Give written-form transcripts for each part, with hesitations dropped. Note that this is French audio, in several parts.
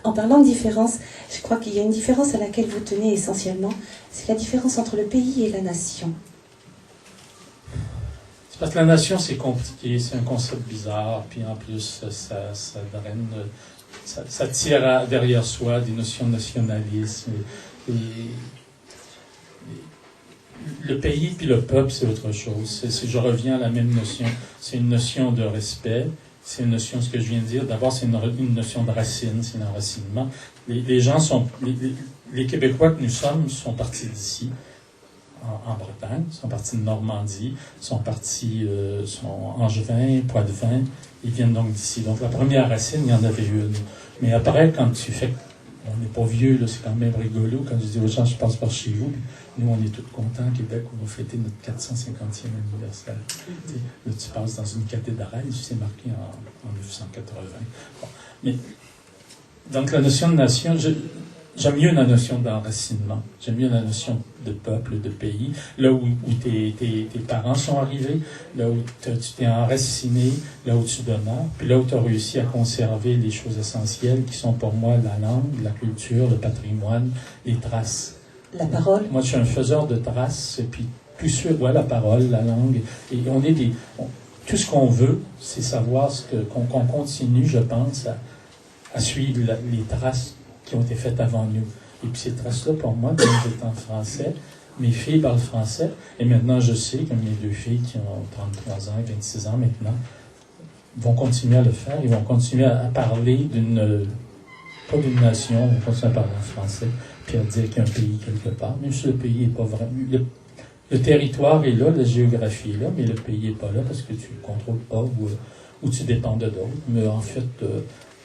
En parlant de différence, je crois qu'il y a une différence à laquelle vous tenez essentiellement, c'est la différence entre le pays et la nation. C'est parce que la nation, c'est compliqué, c'est un concept bizarre, puis en plus, ça draine, ça tire derrière soi des notions de nationalisme. Le pays puis le peuple, c'est autre chose. Je reviens à la même notion. C'est une notion de respect. C'est une notion, ce que je viens de dire. D'abord, c'est une notion de racine, c'est un enracinement. Les gens sont... Les Québécois que nous sommes sont partis d'ici, en Bretagne, sont partis de Normandie, sont angevins, poitevins. Ils viennent donc d'ici. Donc, la première racine, il y en avait une. Mais après, quand tu fais... On n'est pas vieux, là, c'est quand même rigolo. Quand je dis aux gens, je passe par chez vous. Nous, on est tous contents, Québec, on va fêter notre 450e anniversaire. Là, tu passes dans une cathédrale, c'est marqué en 1980. Bon. Mais, donc, la notion de nation, j'aime mieux la notion d'enracinement. J'aime mieux la notion de peuple, de pays. Là où tes parents sont arrivés, là où tu t'es enraciné, là où tu demeures, puis là où tu as réussi à conserver les choses essentielles qui sont pour moi la langue, la culture, le patrimoine, les traces. La parole. Moi, je suis un faiseur de traces, et puis plus sûr, ouais, la parole, la langue. Et on est tout ce qu'on veut, c'est savoir qu'on continue, je pense, à suivre les traces qui ont été faites avant nous. Et puis ces traces-là, pour moi, quand j'étais en français, mes filles parlent français, et maintenant je sais que mes deux filles qui ont 33 ans, 26 ans maintenant, vont continuer à le faire, ils vont continuer à parler pas d'une nation, ils vont continuer à parler en français, puis à dire qu'il y a un pays quelque part, même si le pays n'est pas vraiment... Le territoire est là, la géographie est là, mais le pays n'est pas là parce que tu ne le contrôles pas ou tu dépends de d'autres. Mais en fait,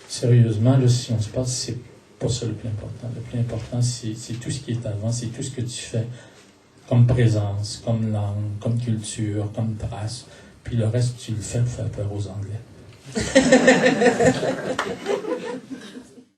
sérieusement, là, si on se passe, c'est pas ça le plus important. Le plus important, c'est tout ce qui est avant, c'est tout ce que tu fais comme présence, comme langue, comme culture, comme trace. Puis le reste, tu le fais pour faire peur aux Anglais.